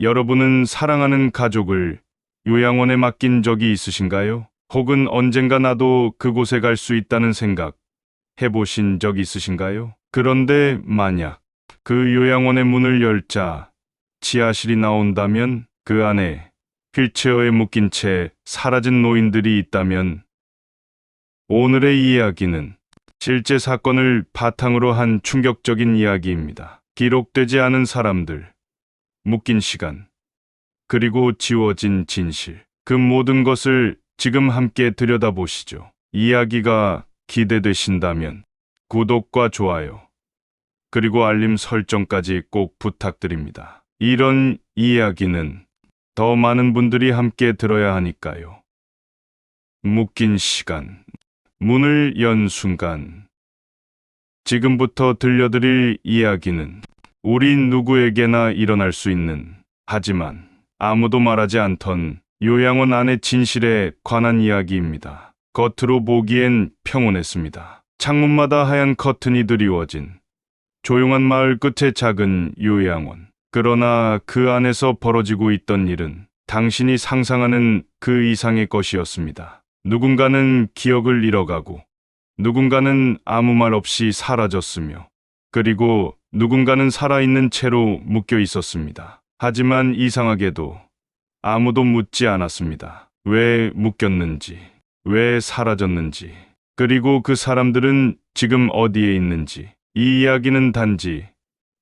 여러분은 사랑하는 가족을 요양원에 맡긴 적이 있으신가요? 혹은 언젠가 나도 그곳에 갈 수 있다는 생각 해보신 적 있으신가요? 그런데 만약 그 요양원의 문을 열자 지하실이 나온다면 그 안에 휠체어에 묶인 채 사라진 노인들이 있다면 오늘의 이야기는 실제 사건을 바탕으로 한 충격적인 이야기입니다. 기록되지 않은 사람들, 묶인 시간, 그리고 지워진 진실. 그 모든 것을 지금 함께 들여다보시죠. 이야기가 기대되신다면 구독과 좋아요, 그리고 알림 설정까지 꼭 부탁드립니다. 이런 이야기는 더 많은 분들이 함께 들어야 하니까요. 묶인 시간. 문을 연 순간. 지금부터 들려드릴 이야기는 우리 누구에게나 일어날 수 있는, 하지만 아무도 말하지 않던 요양원 안의 진실에 관한 이야기입니다. 겉으로 보기엔 평온했습니다. 창문마다 하얀 커튼이 드리워진 조용한 마을 끝의 작은 요양원. 그러나 그 안에서 벌어지고 있던 일은 당신이 상상하는 그 이상의 것이었습니다. 누군가는 기억을 잃어가고, 누군가는 아무 말 없이 사라졌으며, 그리고 누군가는 살아있는 채로 묶여 있었습니다. 하지만 이상하게도 아무도 묻지 않았습니다. 왜 묶였는지, 왜 사라졌는지, 그리고 그 사람들은 지금 어디에 있는지. 이 이야기는 단지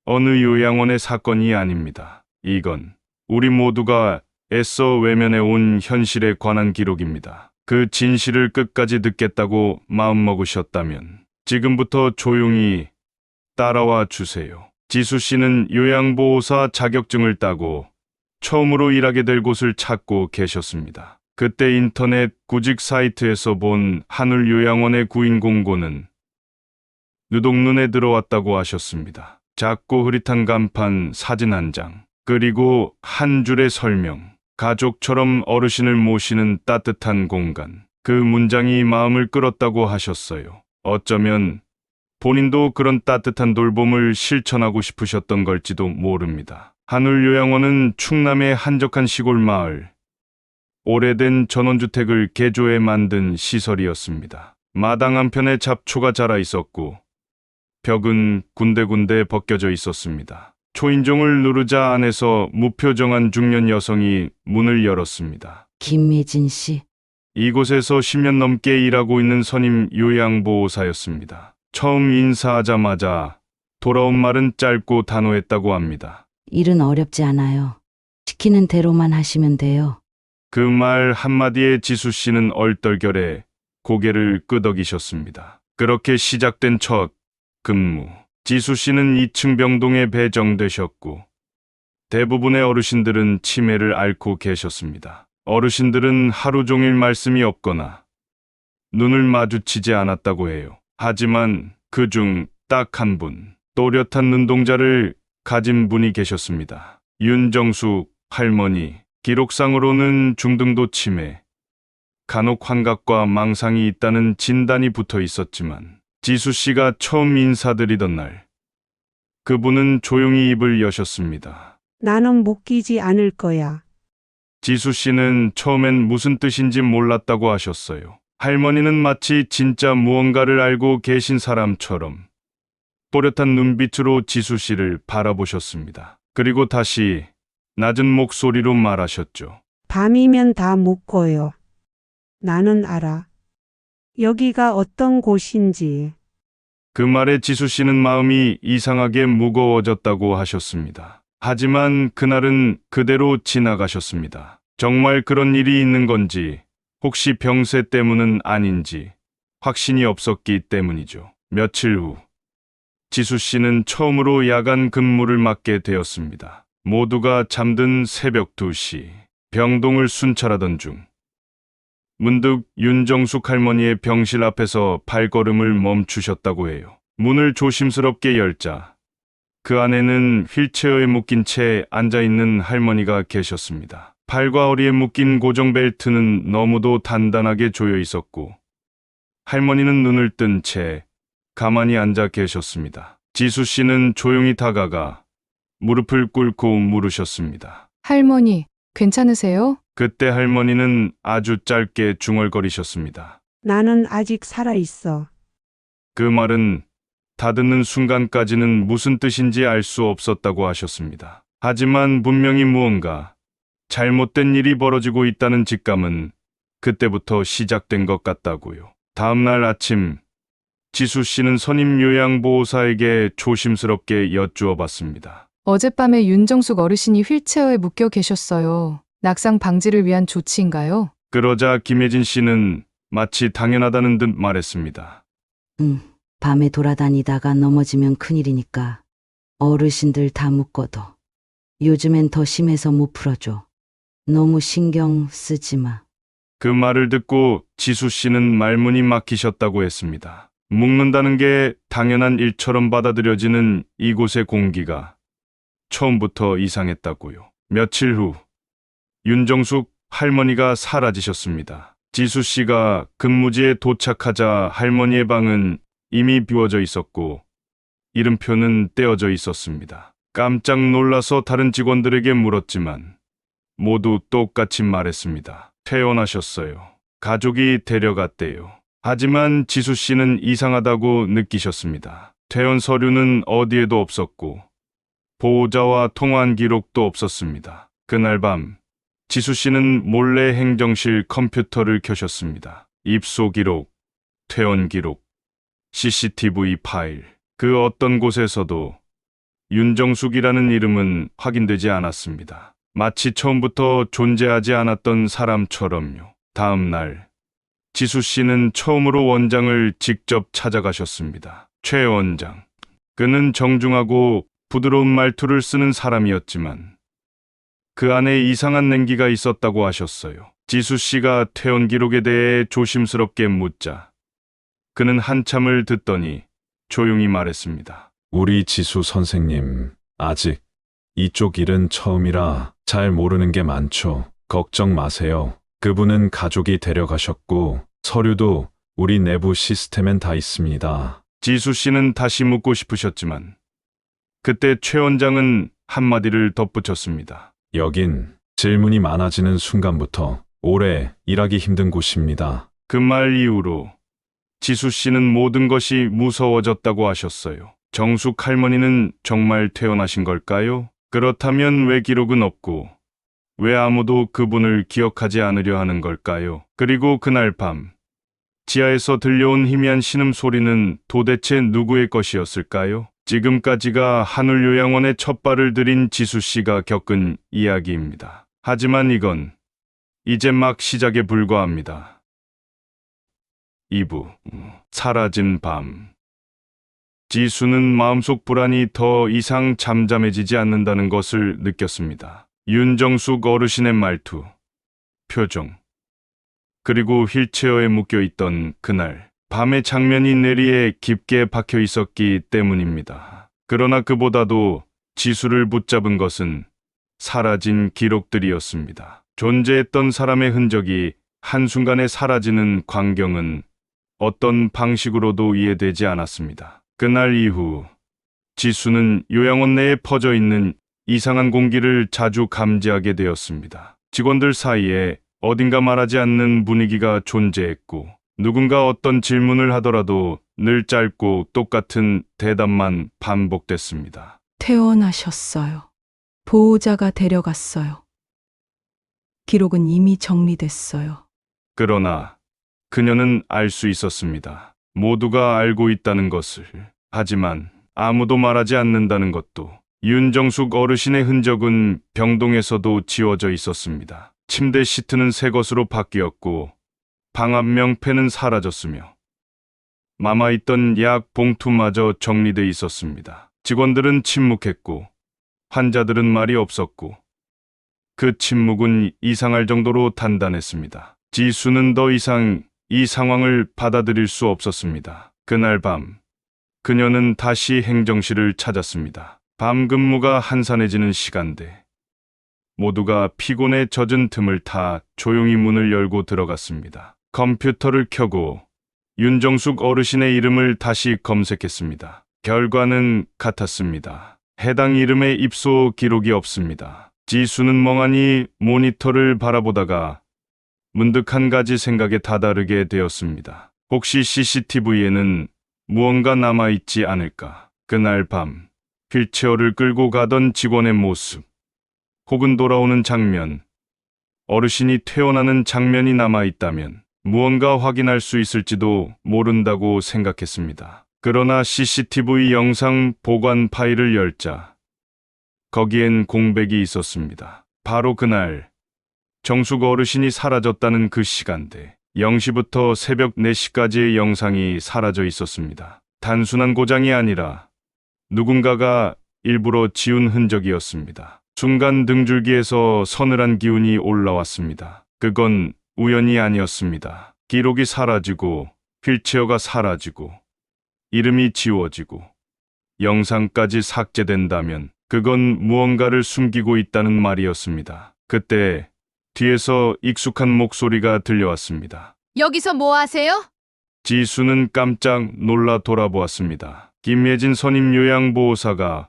어느 요양원의 사건이 아닙니다. 이건 우리 모두가 애써 외면해 온 현실에 관한 기록입니다. 그 진실을 끝까지 듣겠다고 마음먹으셨다면 지금부터 조용히 따라와 주세요. 지수 씨는 요양보호사 자격증을 따고 처음으로 일하게 될 곳을 찾고 계셨습니다. 그때 인터넷 구직 사이트에서 본 하늘 요양원의 구인 공고는 유독 눈에 들어왔다고 하셨습니다. 작고 흐릿한 간판 사진 한 장, 그리고 한 줄의 설명. 가족처럼 어르신을 모시는 따뜻한 공간. 그 문장이 마음을 끌었다고 하셨어요. 어쩌면 본인도 그런 따뜻한 돌봄을 실천하고 싶으셨던 걸지도 모릅니다. 하늘요양원은 충남의 한적한 시골 마을, 오래된 전원주택을 개조해 만든 시설이었습니다. 마당 한편에 잡초가 자라 있었고 벽은 군데군데 벗겨져 있었습니다. 초인종을 누르자 안에서 무표정한 중년 여성이 문을 열었습니다. 김미진 씨, 이곳에서 10년 넘게 일하고 있는 선임 요양보호사였습니다. 처음 인사하자마자 돌아온 말은 짧고 단호했다고 합니다. 일은 어렵지 않아요. 시키는 대로만 하시면 돼요. 그 말 한마디에 지수 씨는 얼떨결에 고개를 끄덕이셨습니다. 그렇게 시작된 첫 근무. 지수 씨는 2층 병동에 배정되셨고 대부분의 어르신들은 치매를 앓고 계셨습니다. 어르신들은 하루 종일 말씀이 없거나 눈을 마주치지 않았다고 해요. 하지만 그중 딱 한 분, 또렷한 눈동자를 가진 분이 계셨습니다. 윤정숙 할머니. 기록상으로는 중등도 치매, 간혹 환각과 망상이 있다는 진단이 붙어 있었지만 지수 씨가 처음 인사드리던 날, 그분은 조용히 입을 여셨습니다. 나는 묶이지 않을 거야. 지수 씨는 처음엔 무슨 뜻인지 몰랐다고 하셨어요. 할머니는 마치 진짜 무언가를 알고 계신 사람처럼 또렷한 눈빛으로 지수 씨를 바라보셨습니다. 그리고 다시 낮은 목소리로 말하셨죠. 밤이면 다 묶어요. 나는 알아. 여기가 어떤 곳인지. 그 말에 지수 씨는 마음이 이상하게 무거워졌다고 하셨습니다. 하지만 그날은 그대로 지나가셨습니다. 정말 그런 일이 있는 건지, 혹시 병세 때문은 아닌지 확신이 없었기 때문이죠. 며칠 후, 지수 씨는 처음으로 야간 근무를 맡게 되었습니다. 모두가 잠든 새벽 2시, 병동을 순찰하던 중 문득 윤정숙 할머니의 병실 앞에서 발걸음을 멈추셨다고 해요. 문을 조심스럽게 열자 그 안에는 휠체어에 묶인 채 앉아있는 할머니가 계셨습니다. 팔과 허리에 묶인 고정 벨트는 너무도 단단하게 조여 있었고 할머니는 눈을 뜬 채 가만히 앉아 계셨습니다. 지수 씨는 조용히 다가가 무릎을 꿇고 물으셨습니다. 할머니, 괜찮으세요? 그때 할머니는 아주 짧게 중얼거리셨습니다. 나는 아직 살아있어. 그 말은 다듣는 순간까지는 무슨 뜻인지 알 수 없었다고 하셨습니다. 하지만 분명히 무언가 잘못된 일이 벌어지고 있다는 직감은 그때부터 시작된 것 같다고요. 다음 날 아침, 지수 씨는 선임 요양보호사에게 조심스럽게 여쭈어 봤습니다. 어젯밤에 윤정숙 어르신이 휠체어에 묶여 계셨어요. 낙상 방지를 위한 조치인가요? 그러자 김혜진 씨는 마치 당연하다는 듯 말했습니다. 밤에 돌아다니다가 넘어지면 큰일이니까 어르신들 다 묶어도. 요즘엔 더 심해서 못 풀어줘. 너무 신경 쓰지 마. 그 말을 듣고 지수 씨는 말문이 막히셨다고 했습니다. 묶는다는 게 당연한 일처럼 받아들여지는 이곳의 공기가 처음부터 이상했다고요. 며칠 후 윤정숙 할머니가 사라지셨습니다. 지수 씨가 근무지에 도착하자 할머니의 방은 이미 비워져 있었고 이름표는 떼어져 있었습니다. 깜짝 놀라서 다른 직원들에게 물었지만 모두 똑같이 말했습니다. 퇴원하셨어요. 가족이 데려갔대요. 하지만 지수 씨는 이상하다고 느끼셨습니다. 퇴원 서류는 어디에도 없었고 보호자와 통화한 기록도 없었습니다. 그날 밤 지수 씨는 몰래 행정실 컴퓨터를 켜셨습니다. 입소 기록, 퇴원 기록, CCTV 파일, 그 어떤 곳에서도 윤정숙이라는 이름은 확인되지 않았습니다. 마치 처음부터 존재하지 않았던 사람처럼요. 다음 날 지수 씨는 처음으로 원장을 직접 찾아가셨습니다. 최 원장. 그는 정중하고 부드러운 말투를 쓰는 사람이었지만 그 안에 이상한 냉기가 있었다고 하셨어요. 지수 씨가 퇴원 기록에 대해 조심스럽게 묻자 그는 한참을 듣더니 조용히 말했습니다. 우리 지수 선생님, 아직 이쪽 일은 처음이라 잘 모르는 게 많죠. 걱정 마세요. 그분은 가족이 데려가셨고 서류도 우리 내부 시스템엔 다 있습니다. 지수 씨는 다시 묻고 싶으셨지만 그때 최 원장은 한마디를 덧붙였습니다. 여긴 질문이 많아지는 순간부터 오래 일하기 힘든 곳입니다. 그 말 이후로 지수 씨는 모든 것이 무서워졌다고 하셨어요. 정숙 할머니는 정말 퇴원하신 걸까요? 그렇다면 왜 기록은 없고 왜 아무도 그분을 기억하지 않으려 하는 걸까요? 그리고 그날 밤 지하에서 들려온 희미한 신음소리는 도대체 누구의 것이었을까요? 지금까지가 한울요양원에 첫 발을 들인 지수 씨가 겪은 이야기입니다. 하지만 이건 이제 막 시작에 불과합니다. 2부 사라진 밤. 지수는 마음속 불안이 더 이상 잠잠해지지 않는다는 것을 느꼈습니다. 윤정숙 어르신의 말투, 표정, 그리고 휠체어에 묶여있던 그날 밤의 장면이 뇌리에 깊게 박혀 있었기 때문입니다. 그러나 그보다도 지수를 붙잡은 것은 사라진 기록들이었습니다. 존재했던 사람의 흔적이 한순간에 사라지는 광경은 어떤 방식으로도 이해되지 않았습니다. 그날 이후 지수는 요양원 내에 퍼져 있는 이상한 공기를 자주 감지하게 되었습니다. 직원들 사이에 어딘가 말하지 않는 분위기가 존재했고 누군가 어떤 질문을 하더라도 늘 짧고 똑같은 대답만 반복됐습니다. 퇴원하셨어요. 보호자가 데려갔어요. 기록은 이미 정리됐어요. 그러나 그녀는 알 수 있었습니다. 모두가 알고 있다는 것을. 하지만 아무도 말하지 않는다는 것도. 윤정숙 어르신의 흔적은 병동에서도 지워져 있었습니다. 침대 시트는 새 것으로 바뀌었고 방압 명패는 사라졌으며 남아있던 약 봉투마저 정리돼 있었습니다. 직원들은 침묵했고 환자들은 말이 없었고 그 침묵은 이상할 정도로 단단했습니다. 지수는 더 이상 이 상황을 받아들일 수 없었습니다. 그날 밤 그녀는 다시 행정실을 찾았습니다. 밤 근무가 한산해지는 시간대 모두가 피곤에 젖은 틈을 타 조용히 문을 열고 들어갔습니다. 컴퓨터를 켜고 윤정숙 어르신의 이름을 다시 검색했습니다. 결과는 같았습니다. 해당 이름의 입소 기록이 없습니다. 지수는 멍하니 모니터를 바라보다가 문득 한 가지 생각에 다다르게 되었습니다. 혹시 CCTV에는 무언가 남아있지 않을까? 그날 밤 휠체어를 끌고 가던 직원의 모습, 혹은 돌아오는 장면, 어르신이 퇴원하는 장면이 남아있다면 무언가 확인할 수 있을지도 모른다고 생각했습니다. 그러나 CCTV 영상 보관 파일을 열자 거기엔 공백이 있었습니다. 바로 그날 정숙 어르신이 사라졌다는 그 시간대 0시부터 새벽 4시까지의 영상이 사라져 있었습니다. 단순한 고장이 아니라 누군가가 일부러 지운 흔적이었습니다. 순간 등줄기에서 서늘한 기운이 올라왔습니다. 그건 우연이 아니었습니다. 기록이 사라지고 휠체어가 사라지고 이름이 지워지고 영상까지 삭제된다면 그건 무언가를 숨기고 있다는 말이었습니다. 그때 뒤에서 익숙한 목소리가 들려왔습니다. 여기서 뭐 하세요? 지수는 깜짝 놀라 돌아보았습니다. 김예진 선임 요양보호사가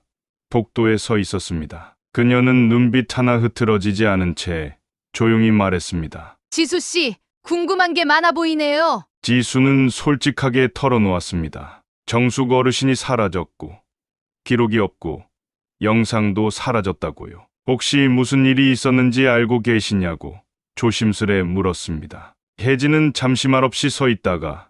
복도에 서 있었습니다. 그녀는 눈빛 하나 흐트러지지 않은 채 조용히 말했습니다. 지수 씨, 궁금한 게 많아 보이네요. 지수는 솔직하게 털어놓았습니다. 정숙 어르신이 사라졌고 기록이 없고 영상도 사라졌다고요. 혹시 무슨 일이 있었는지 알고 계시냐고 조심스레 물었습니다. 혜진은 잠시 말없이 서 있다가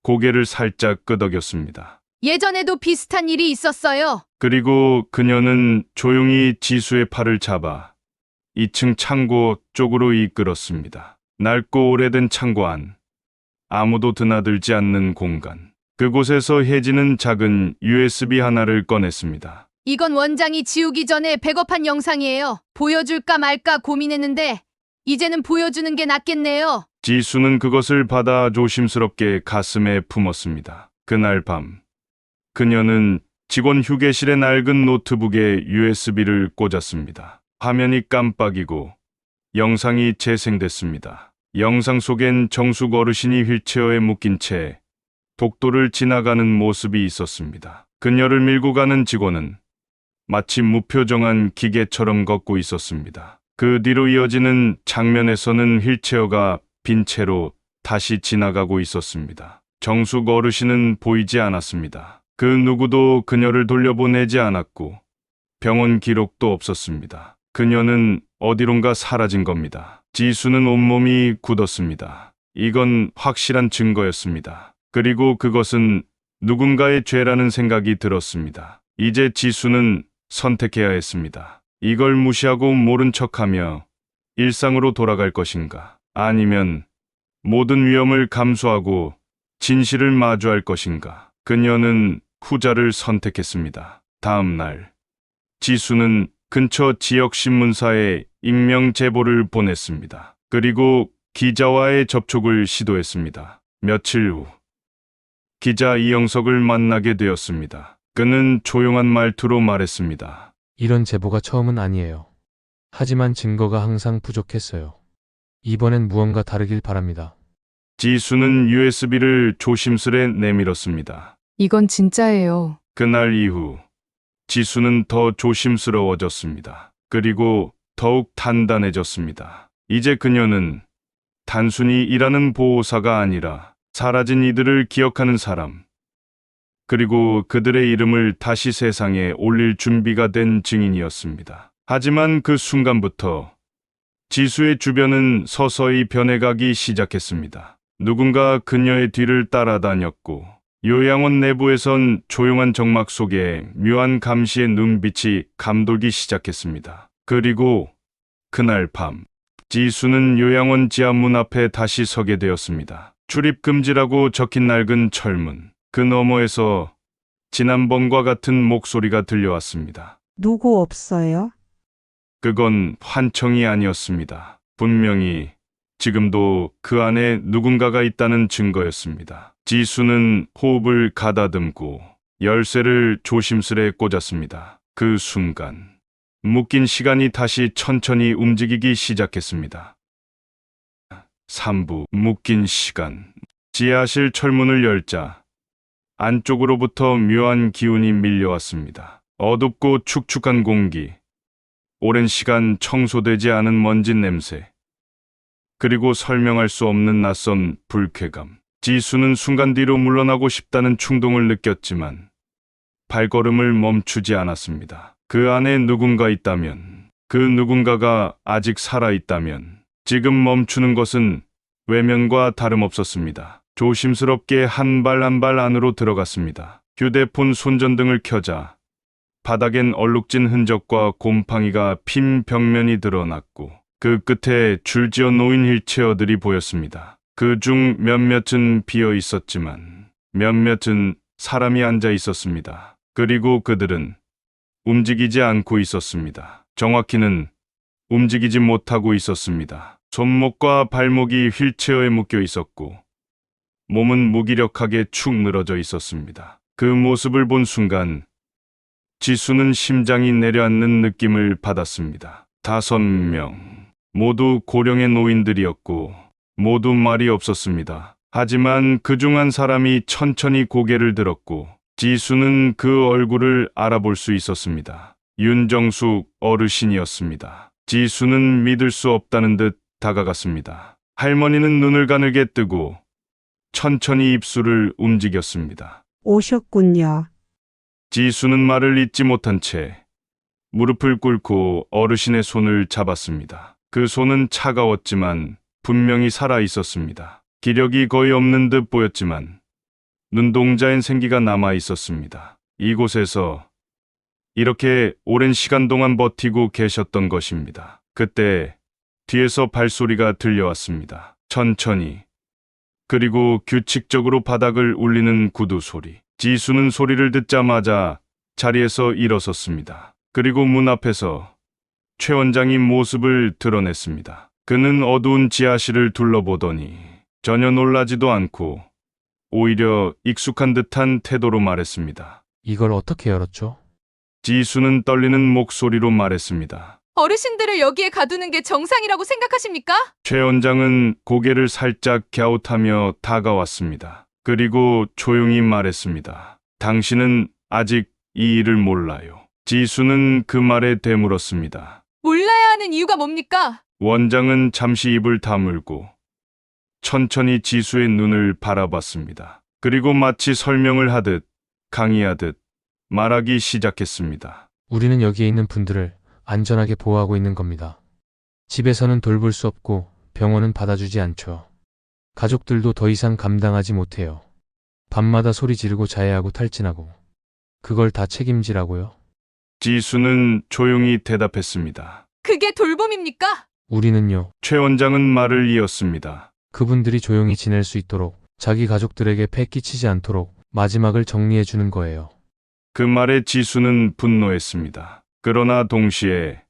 고개를 살짝 끄덕였습니다. 예전에도 비슷한 일이 있었어요. 그리고 그녀는 조용히 지수의 팔을 잡아 2층 창고 쪽으로 이끌었습니다. 낡고 오래된 창고 안, 아무도 드나들지 않는 공간. 그곳에서 혜진은 작은 USB 하나를 꺼냈습니다. 이건 원장이 지우기 전에 백업한 영상이에요. 보여줄까 말까 고민했는데 이제는 보여주는 게 낫겠네요. 지수는 그것을 받아 조심스럽게 가슴에 품었습니다. 그날 밤 그녀는 직원 휴게실의 낡은 노트북에 USB를 꽂았습니다. 화면이 깜빡이고 영상이 재생됐습니다. 영상 속엔 정숙 어르신이 휠체어에 묶인 채 복도를 지나가는 모습이 있었습니다. 그녀를 밀고 가는 직원은 마치 무표정한 기계처럼 걷고 있었습니다. 그 뒤로 이어지는 장면에서는 휠체어가 빈 채로 다시 지나가고 있었습니다. 정숙 어르신은 보이지 않았습니다. 그 누구도 그녀를 돌려보내지 않았고 병원 기록도 없었습니다. 그녀는 어디론가 사라진 겁니다. 지수는 온몸이 굳었습니다. 이건 확실한 증거였습니다. 그리고 그것은 누군가의 죄라는 생각이 들었습니다. 이제 지수는 선택해야 했습니다. 이걸 무시하고 모른 척하며 일상으로 돌아갈 것인가? 아니면 모든 위험을 감수하고 진실을 마주할 것인가? 그녀는 후자를 선택했습니다. 다음 날, 지수는 근처 지역 신문사에 익명 제보를 보냈습니다. 그리고 기자와의 접촉을 시도했습니다. 며칠 후, 기자 이영석을 만나게 되었습니다. 그는 조용한 말투로 말했습니다. 이런 제보가 처음은 아니에요. 하지만 증거가 항상 부족했어요. 이번엔 무언가 다르길 바랍니다. 지수는 USB를 조심스레 내밀었습니다. 이건 진짜예요. 그날 이후 지수는 더 조심스러워졌습니다. 그리고 더욱 단단해졌습니다. 이제 그녀는 단순히 일하는 보호사가 아니라 사라진 이들을 기억하는 사람, 그리고 그들의 이름을 다시 세상에 올릴 준비가 된 증인이었습니다. 하지만 그 순간부터 지수의 주변은 서서히 변해가기 시작했습니다. 누군가 그녀의 뒤를 따라다녔고 요양원 내부에선 조용한 정막 속에 묘한 감시의 눈빛이 감돌기 시작했습니다. 그리고 그날 밤 지수는 요양원 지하 문 앞에 다시 서게 되었습니다. 출입 금지라고 적힌 낡은 철문. 그 너머에서 지난번과 같은 목소리가 들려왔습니다. 누구 없어요? 그건 환청이 아니었습니다. 분명히 지금도 그 안에 누군가가 있다는 증거였습니다. 지수는 호흡을 가다듬고 열쇠를 조심스레 꽂았습니다. 그 순간 묶인 시간이 다시 천천히 움직이기 시작했습니다. 3부 묶인 시간. 지하실 철문을 열자 안쪽으로부터 묘한 기운이 밀려왔습니다. 어둡고 축축한 공기, 오랜 시간 청소되지 않은 먼지 냄새, 그리고 설명할 수 없는 낯선 불쾌감. 지수는 순간 뒤로 물러나고 싶다는 충동을 느꼈지만 발걸음을 멈추지 않았습니다. 그 안에 누군가 있다면, 그 누군가가 아직 살아있다면 지금 멈추는 것은 외면과 다름없었습니다. 조심스럽게 한 발 한 발 안으로 들어갔습니다. 휴대폰 손전등을 켜자 바닥엔 얼룩진 흔적과 곰팡이가 핀 벽면이 드러났고 그 끝에 줄지어 놓인 휠체어들이 보였습니다. 그 중 몇몇은 비어 있었지만 몇몇은 사람이 앉아 있었습니다. 그리고 그들은 움직이지 않고 있었습니다. 정확히는 움직이지 못하고 있었습니다. 손목과 발목이 휠체어에 묶여 있었고 몸은 무기력하게 축 늘어져 있었습니다. 그 모습을 본 순간 지수는 심장이 내려앉는 느낌을 받았습니다. 5명, 모두 고령의 노인들이었고 모두 말이 없었습니다. 하지만 그중 한 사람이 천천히 고개를 들었고 지수는 그 얼굴을 알아볼 수 있었습니다. 윤정숙 어르신이었습니다. 지수는 믿을 수 없다는 듯 다가갔습니다. 할머니는 눈을 가늘게 뜨고 천천히 입술을 움직였습니다. 오셨군요. 지수는 말을 잇지 못한 채 무릎을 꿇고 어르신의 손을 잡았습니다. 그 손은 차가웠지만 분명히 살아 있었습니다. 기력이 거의 없는 듯 보였지만 눈동자엔 생기가 남아 있었습니다. 이곳에서 이렇게 오랜 시간 동안 버티고 계셨던 것입니다. 그때 뒤에서 발소리가 들려왔습니다. 천천히, 그리고 규칙적으로 바닥을 울리는 구두 소리. 지수는 소리를 듣자마자 자리에서 일어섰습니다. 그리고 문 앞에서 최 원장이 모습을 드러냈습니다. 그는 어두운 지하실을 둘러보더니 전혀 놀라지도 않고 오히려 익숙한 듯한 태도로 말했습니다. 이걸 어떻게 열었죠? 지수는 떨리는 목소리로 말했습니다. 어르신들을 여기에 가두는 게 정상이라고 생각하십니까? 최 원장은 고개를 살짝 갸웃하며 다가왔습니다. 그리고 조용히 말했습니다. 당신은 아직 이 일을 몰라요. 지수는 그 말에 되물었습니다. 몰라야 하는 이유가 뭡니까? 원장은 잠시 입을 다물고 천천히 지수의 눈을 바라봤습니다. 그리고 마치 설명을 하듯 강의하듯 말하기 시작했습니다. 우리는 여기에 있는 분들을 안전하게 보호하고 있는 겁니다. 집에서는 돌볼 수 없고 병원은 받아주지 않죠. 가족들도 더 이상 감당하지 못해요. 밤마다 소리 지르고 자해하고 탈진하고 그걸 다 책임지라고요? 지수는 조용히 대답했습니다. 그게 돌봄입니까? 우리는요. 최 원장은 말을 이었습니다. 그분들이 조용히 지낼 수 있도록 자기 가족들에게 폐 끼치지 않도록 마지막을 정리해 주는 거예요. 그 말에 지수는 분노했습니다. 그러나 동시에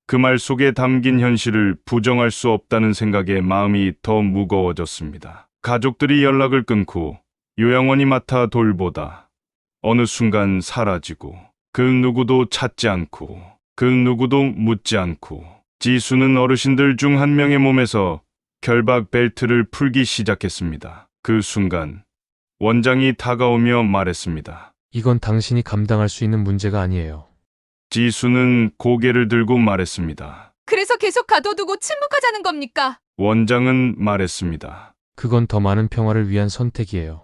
그 말 속에 담긴 현실을 부정할 수 없다는 생각에 마음이 더 무거워졌습니다. 가족들이 연락을 끊고 요양원이 맡아 돌보다 어느 순간 사라지고 그 누구도 찾지 않고 그 누구도 묻지 않고 지수는 어르신들 중 한 명의 몸에서 결박 벨트를 풀기 시작했습니다. 그 순간 원장이 다가오며 말했습니다. 이건 당신이 감당할 수 있는 문제가 아니에요. 지수는 고개를 들고 말했습니다. 그래서 계속 가둬두고 침묵하자는 겁니까? 원장은 말했습니다. 그건 더 많은 평화를 위한 선택이에요.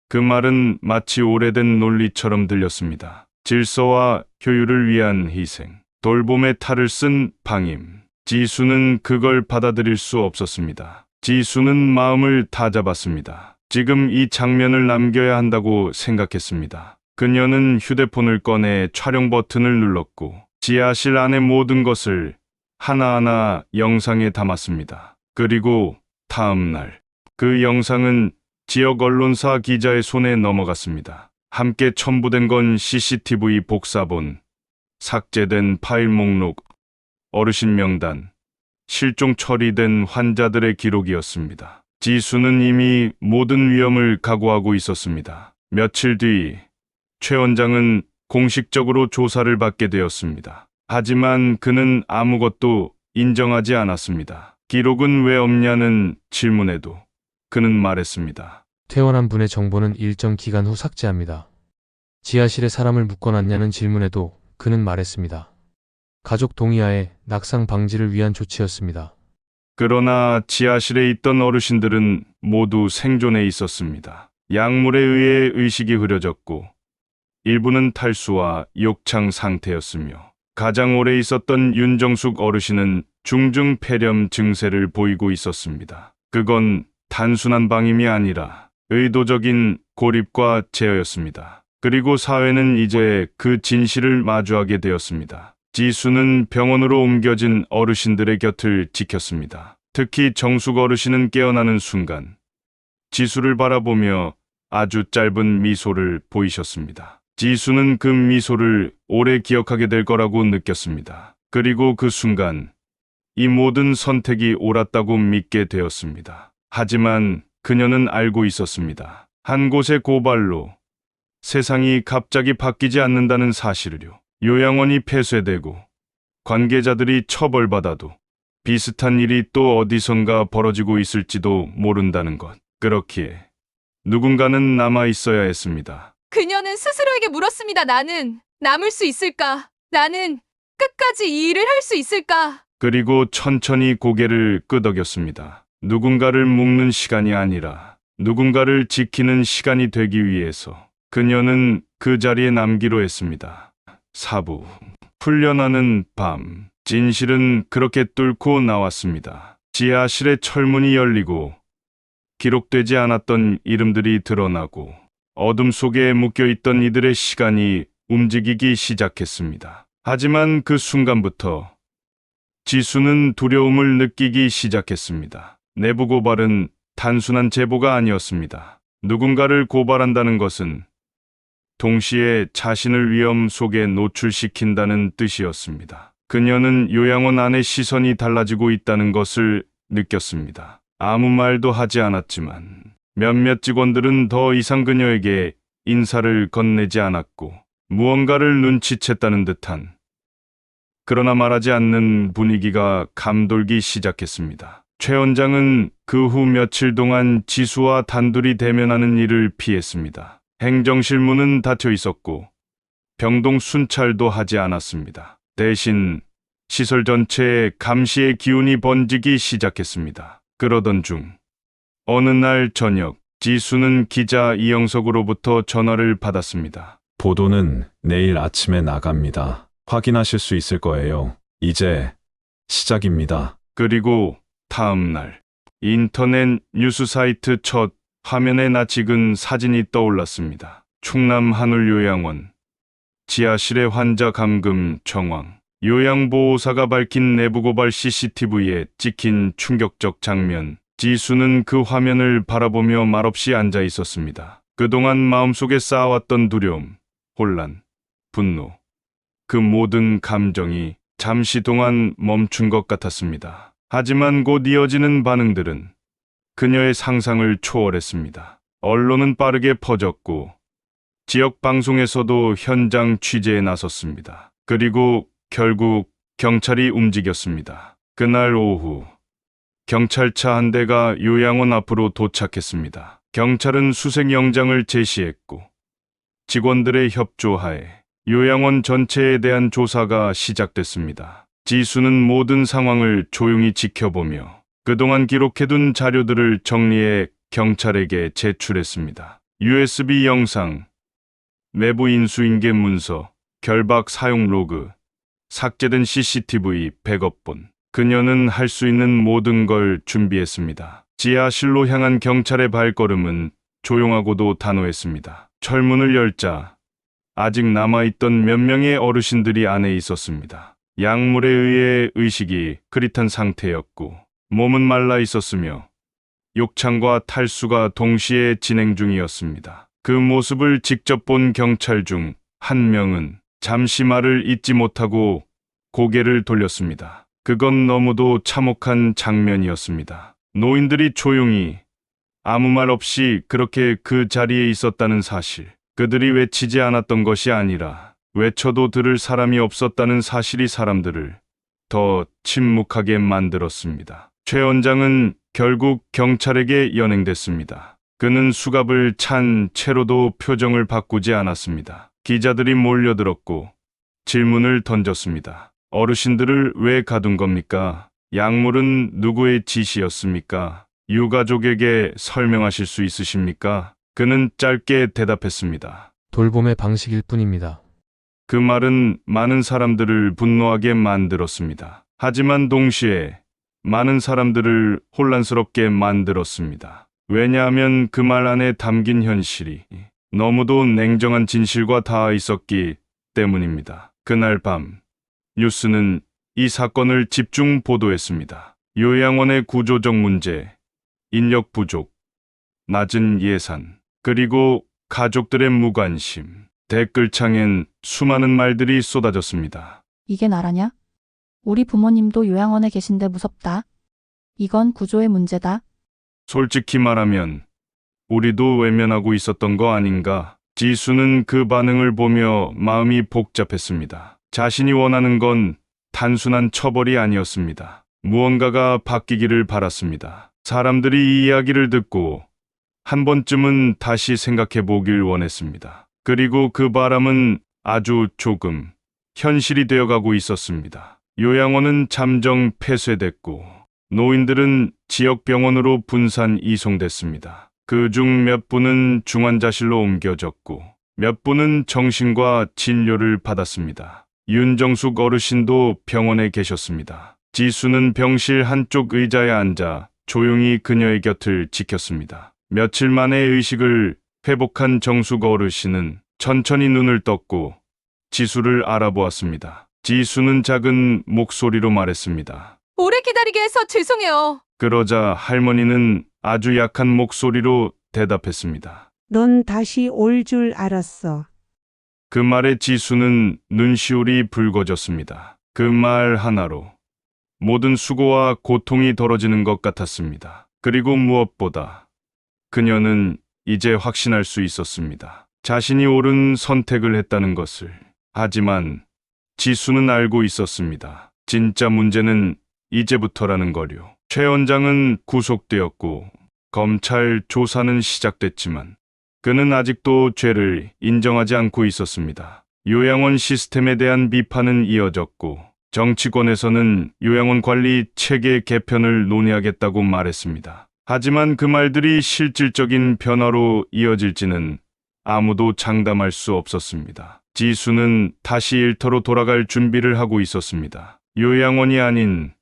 그 말은 마치 오래된 논리처럼 들렸습니다. 질서와 효율을 위한 희생, 돌봄의 탈을 쓴 방임. 지수는 그걸 받아들일 수 없었습니다. 지수는 마음을 다잡았습니다. 지금 이 장면을 남겨야 한다고 생각했습니다. 그녀는 휴대폰을 꺼내 촬영 버튼을 눌렀고 지하실 안의 모든 것을 하나하나 영상에 담았습니다. 그리고 다음 날 그 영상은 지역 언론사 기자의 손에 넘어갔습니다. 함께 첨부된 건 CCTV 복사본, 삭제된 파일 목록, 어르신 명단, 실종 처리된 환자들의 기록이었습니다. 지수는 이미 모든 위험을 각오하고 있었습니다. 며칠 뒤 최 원장은 공식적으로 조사를 받게 되었습니다. 하지만 그는 아무것도 인정하지 않았습니다. 기록은 왜 없냐는 질문에도 그는 말했습니다. 퇴원한 분의 정보는 일정 기간 후 삭제합니다. 지하실에 사람을 묶어놨냐는 질문에도 그는 말했습니다. 가족 동의하에 낙상 방지를 위한 조치였습니다. 그러나 지하실에 있던 어르신들은 모두 생존해 있었습니다. 약물에 의해 의식이 흐려졌고 일부는 탈수와 욕창 상태였으며 가장 오래 있었던 윤정숙 어르신은 중증 폐렴 증세를 보이고 있었습니다. 그건 단순한 방임이 아니라 의도적인 고립과 제어였습니다. 그리고 사회는 이제 그 진실을 마주하게 되었습니다. 지수는 병원으로 옮겨진 어르신들의 곁을 지켰습니다. 특히 정숙 어르신은 깨어나는 순간 지수를 바라보며 아주 짧은 미소를 보이셨습니다. 지수는 그 미소를 오래 기억하게 될 거라고 느꼈습니다. 그리고 그 순간 이 모든 선택이 옳았다고 믿게 되었습니다. 하지만 그녀는 알고 있었습니다. 한 곳의 고발로 세상이 갑자기 바뀌지 않는다는 사실을요. 요양원이 폐쇄되고 관계자들이 처벌받아도 비슷한 일이 또 어디선가 벌어지고 있을지도 모른다는 것. 그렇기에 누군가는 남아 있어야 했습니다. 그녀는 스스로에게 물었습니다. 나는 남을 수 있을까? 나는 끝까지 이 일을 할 수 있을까? 그리고 천천히 고개를 끄덕였습니다. 누군가를 묶는 시간이 아니라 누군가를 지키는 시간이 되기 위해서 그녀는 그 자리에 남기로 했습니다. 사부. 풀려나는 밤. 진실은 그렇게 뚫고 나왔습니다. 지하실의 철문이 열리고 기록되지 않았던 이름들이 드러나고 어둠 속에 묶여있던 이들의 시간이 움직이기 시작했습니다. 하지만 그 순간부터 지수는 두려움을 느끼기 시작했습니다. 내부 고발은 단순한 제보가 아니었습니다. 누군가를 고발한다는 것은 동시에 자신을 위험 속에 노출시킨다는 뜻이었습니다. 그녀는 요양원 안의 시선이 달라지고 있다는 것을 느꼈습니다. 아무 말도 하지 않았지만 몇몇 직원들은 더 이상 그녀에게 인사를 건네지 않았고 무언가를 눈치챘다는 듯한 그러나 말하지 않는 분위기가 감돌기 시작했습니다. 최 원장은 그 후 며칠 동안 지수와 단둘이 대면하는 일을 피했습니다. 행정실 문은 닫혀 있었고 병동 순찰도 하지 않았습니다. 대신 시설 전체에 감시의 기운이 번지기 시작했습니다. 그러던 중 어느 날 저녁 지수는 기자 이영석으로부터 전화를 받았습니다. 보도는 내일 아침에 나갑니다. 확인하실 수 있을 거예요. 이제 시작입니다. 그리고 다음 날 인터넷 뉴스 사이트 첫 화면에 낯익은 사진이 떠올랐습니다. 충남 한울요양원 지하실의 환자 감금 정황. 요양보호사가 밝힌 내부 고발 CCTV에 찍힌 충격적 장면. 지수는 그 화면을 바라보며 말없이 앉아 있었습니다. 그동안 마음속에 쌓아왔던 두려움, 혼란, 분노, 그 모든 감정이 잠시 동안 멈춘 것 같았습니다. 하지만 곧 이어지는 반응들은 그녀의 상상을 초월했습니다. 언론은 빠르게 퍼졌고 지역 방송에서도 현장 취재에 나섰습니다. 그리고 결국 경찰이 움직였습니다. 그날 오후 경찰차 한 대가 요양원 앞으로 도착했습니다. 경찰은 수색 영장을 제시했고 직원들의 협조하에 요양원 전체에 대한 조사가 시작됐습니다. 지수는 모든 상황을 조용히 지켜보며 그동안 기록해둔 자료들을 정리해 경찰에게 제출했습니다. USB 영상, 내부 인수인계 문서, 결박 사용 로그, 삭제된 CCTV 100억 본. 그녀는 할 수 있는 모든 걸 준비했습니다. 지하실로 향한 경찰의 발걸음은 조용하고도 단호했습니다. 철문을 열자 아직 남아있던 몇 명의 어르신들이 안에 있었습니다. 약물에 의해 의식이 흐릿한 상태였고 몸은 말라 있었으며 욕창과 탈수가 동시에 진행 중이었습니다. 그 모습을 직접 본 경찰 중 한 명은 잠시 말을 잇지 못하고 고개를 돌렸습니다. 그건 너무도 참혹한 장면이었습니다. 노인들이 조용히 아무 말 없이 그렇게 그 자리에 있었다는 사실. 그들이 외치지 않았던 것이 아니라 외쳐도 들을 사람이 없었다는 사실이 사람들을 더 침묵하게 만들었습니다. 최 원장은 결국 경찰에게 연행됐습니다. 그는 수갑을 찬 채로도 표정을 바꾸지 않았습니다. 기자들이 몰려들었고 질문을 던졌습니다. 어르신들을 왜 가둔 겁니까? 약물은 누구의 지시였습니까? 유가족에게 설명하실 수 있으십니까? 그는 짧게 대답했습니다. 돌봄의 방식일 뿐입니다. 그 말은 많은 사람들을 분노하게 만들었습니다. 하지만 동시에 많은 사람들을 혼란스럽게 만들었습니다. 왜냐하면 그 말 안에 담긴 현실이 너무도 냉정한 진실과 닿아 있었기 때문입니다. 그날 밤 뉴스는 이 사건을 집중 보도했습니다. 요양원의 구조적 문제, 인력 부족, 낮은 예산, 그리고 가족들의 무관심. 댓글창엔 수많은 말들이 쏟아졌습니다. 이게 나라냐? 우리 부모님도 요양원에 계신데 무섭다. 이건 구조의 문제다. 솔직히 말하면 우리도 외면하고 있었던 거 아닌가? 지수는 그 반응을 보며 마음이 복잡했습니다. 자신이 원하는 건 단순한 처벌이 아니었습니다. 무언가가 바뀌기를 바랐습니다. 사람들이 이 이야기를 듣고 한 번쯤은 다시 생각해 보길 원했습니다. 그리고 그 바람은 아주 조금 현실이 되어가고 있었습니다. 요양원은 잠정 폐쇄됐고 노인들은 지역 병원으로 분산 이송됐습니다. 그중 몇 분은 중환자실로 옮겨졌고 몇 분은 정신과 진료를 받았습니다. 윤정숙 어르신도 병원에 계셨습니다. 지수는 병실 한쪽 의자에 앉아 조용히 그녀의 곁을 지켰습니다. 며칠 만에 의식을 회복한 정숙 어르신은 천천히 눈을 떴고 지수를 알아보았습니다. 지수는 작은 목소리로 말했습니다. 오래 기다리게 해서 죄송해요. 그러자 할머니는 아주 약한 목소리로 대답했습니다. 넌 다시 올 줄 알았어. 그 말에 지수는 눈시울이 붉어졌습니다. 그 말 하나로 모든 수고와 고통이 덜어지는 것 같았습니다. 그리고 무엇보다 그녀는 이제 확신할 수 있었습니다. 자신이 옳은 선택을 했다는 것을. 하지만 지수는 알고 있었습니다. 진짜 문제는 이제부터라는 거요. 최 원장은 구속되었고 검찰 조사는 시작됐지만 그는 아직도 죄를 인정하지 않고 있었습니다. 요양원 시스템에 대한 비판은 이어졌고 정치권에서는 요양원 관리 체계 개편을 논의하겠다고 말했습니다. 하지만 그 말들이 실질적인 변화로 이어질지는 아무도 장담할 수 없었습니다. 지수는 다시 일터로 돌아갈 준비를 하고 있었습니다. 요양원이 아닌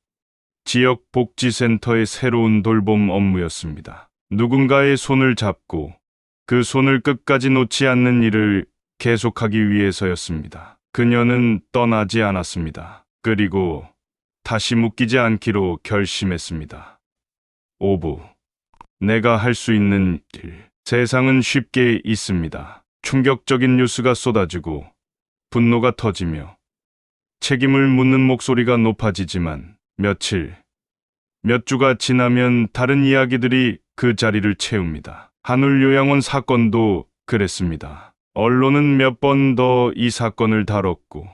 지역 복지센터의 새로운 돌봄 업무였습니다. 누군가의 손을 잡고 그 손을 끝까지 놓지 않는 일을 계속하기 위해서였습니다. 그녀는 떠나지 않았습니다. 그리고 다시 묶이지 않기로 결심했습니다. 오부. 내가 할 수 있는 일. 세상은 쉽게 있습니다. 충격적인 뉴스가 쏟아지고 분노가 터지며 책임을 묻는 목소리가 높아지지만 며칠, 몇 주가 지나면 다른 이야기들이 그 자리를 채웁니다. 한울요양원 사건도 그랬습니다. 언론은 몇 번 더 이 사건을 다뤘고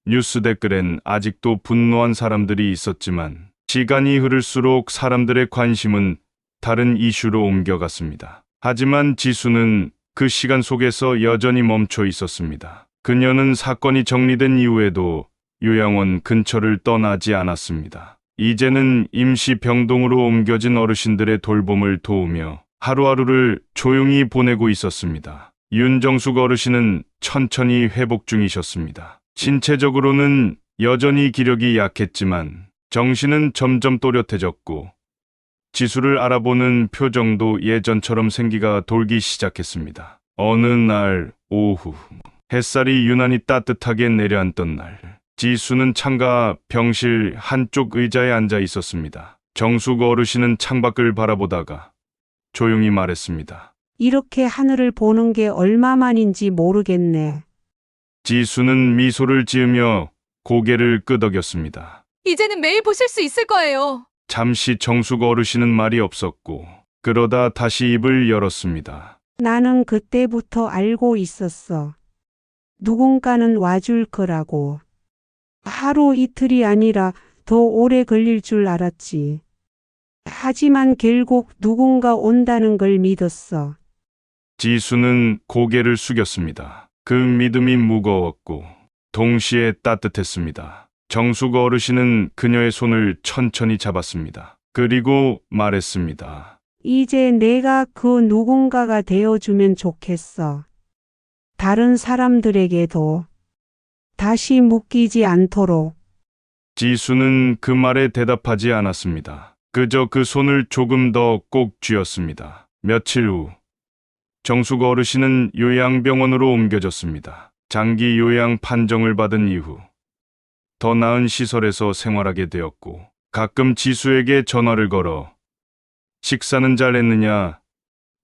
뉴스 댓글엔 아직도 분노한 사람들이 있었지만 시간이 흐를수록 사람들의 관심은 다른 이슈로 옮겨갔습니다. 하지만 지수는 그 시간 속에서 여전히 멈춰 있었습니다. 그녀는 사건이 정리된 이후에도 요양원 근처를 떠나지 않았습니다. 이제는 임시 병동으로 옮겨진 어르신들의 돌봄을 도우며 하루하루를 조용히 보내고 있었습니다. 윤정숙 어르신은 천천히 회복 중이셨습니다. 신체적으로는 여전히 기력이 약했지만 정신은 점점 또렷해졌고 지수를 알아보는 표정도 예전처럼 생기가 돌기 시작했습니다. 어느 날 오후 햇살이 유난히 따뜻하게 내려앉던 날 지수는 창가 병실 한쪽 의자에 앉아 있었습니다. 정숙 어르신은 창밖을 바라보다가 조용히 말했습니다. 이렇게 하늘을 보는 게 얼마만인지 모르겠네. 지수는 미소를 지으며 고개를 끄덕였습니다. 이제는 매일 보실 수 있을 거예요. 잠시 정숙 어르신은 말이 없었고 그러다 다시 입을 열었습니다. 나는 그때부터 알고 있었어. 누군가는 와줄 거라고. 하루 이틀이 아니라 더 오래 걸릴 줄 알았지. 하지만 결국 누군가 온다는 걸 믿었어. 지수는 고개를 숙였습니다. 그 믿음이 무거웠고 동시에 따뜻했습니다. 정숙 어르신은 그녀의 손을 천천히 잡았습니다. 그리고 말했습니다. 이제 내가 그 누군가가 되어주면 좋겠어. 다른 사람들에게도 다시 묶이지 않도록. 지수는 그 말에 대답하지 않았습니다. 그저 그 손을 조금 더 꼭 쥐었습니다. 며칠 후, 정숙 어르신은 요양병원으로 옮겨졌습니다. 장기 요양 판정을 받은 이후 더 나은 시설에서 생활하게 되었고, 가끔 지수에게 전화를 걸어 식사는 잘 했느냐,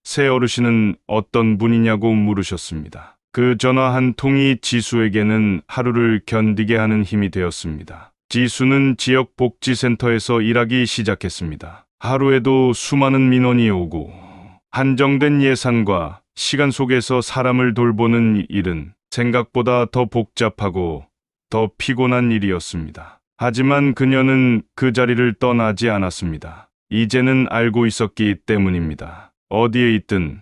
새 어르신은 어떤 분이냐고 물으셨습니다. 그 전화 한 통이 지수에게는 하루를 견디게 하는 힘이 되었습니다. 지수는 지역 복지센터에서 일하기 시작했습니다. 하루에도 수많은 민원이 오고 한정된 예산과 시간 속에서 사람을 돌보는 일은 생각보다 더 복잡하고 더 피곤한 일이었습니다. 하지만 그녀는 그 자리를 떠나지 않았습니다. 이제는 알고 있었기 때문입니다. 어디에 있든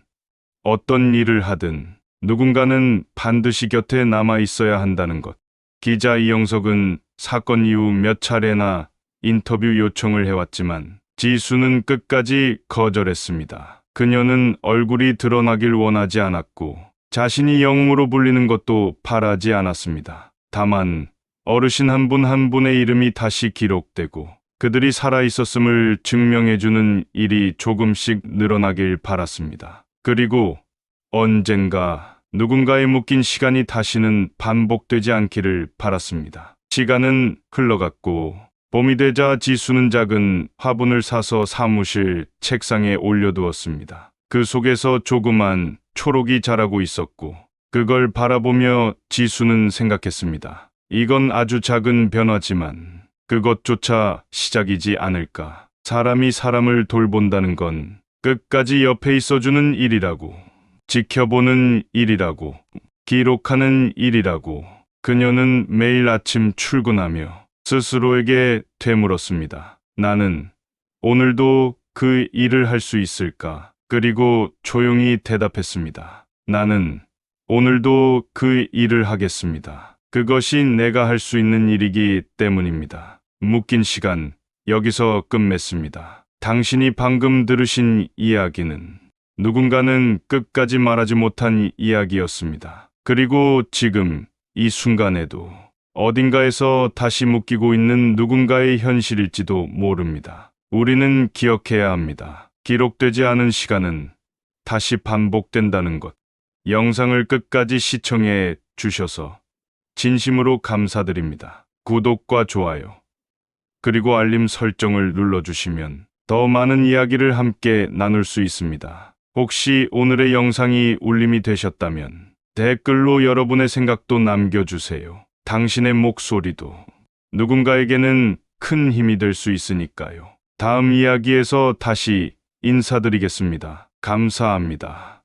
어떤 일을 하든 누군가는 반드시 곁에 남아 있어야 한다는 것. 기자 이영석은 사건 이후 몇 차례나 인터뷰 요청을 해왔지만 지수는 끝까지 거절했습니다. 그녀는 얼굴이 드러나길 원하지 않았고 자신이 영웅으로 불리는 것도 바라지 않았습니다. 다만 어르신 한 분 한 분의 이름이 다시 기록되고 그들이 살아있었음을 증명해주는 일이 조금씩 늘어나길 바랐습니다. 그리고 언젠가 누군가에 묶인 시간이 다시는 반복되지 않기를 바랐습니다. 시간은 흘러갔고 봄이 되자 지수는 작은 화분을 사서 사무실 책상에 올려두었습니다. 그 속에서 조그만 초록이 자라고 있었고 그걸 바라보며 지수는 생각했습니다. 이건 아주 작은 변화지만 그것조차 시작이지 않을까. 사람이 사람을 돌본다는 건 끝까지 옆에 있어주는 일이라고, 지켜보는 일이라고, 기록하는 일이라고. 그녀는 매일 아침 출근하며 스스로에게 되물었습니다. 나는 오늘도 그 일을 할 수 있을까? 그리고 조용히 대답했습니다. 나는 오늘도 그 일을 하겠습니다. 그것이 내가 할 수 있는 일이기 때문입니다. 묶인 시간, 여기서 끝맺습니다. 당신이 방금 들으신 이야기는 누군가는 끝까지 말하지 못한 이야기였습니다. 그리고 지금 이 순간에도 어딘가에서 다시 묶이고 있는 누군가의 현실일지도 모릅니다. 우리는 기억해야 합니다. 기록되지 않은 시간은 다시 반복된다는 것. 영상을 끝까지 시청해 주셔서 진심으로 감사드립니다. 구독과 좋아요, 그리고 알림 설정을 눌러주시면 더 많은 이야기를 함께 나눌 수 있습니다. 혹시 오늘의 영상이 울림이 되셨다면 댓글로 여러분의 생각도 남겨주세요. 당신의 목소리도 누군가에게는 큰 힘이 될 수 있으니까요. 다음 이야기에서 다시 인사드리겠습니다. 감사합니다.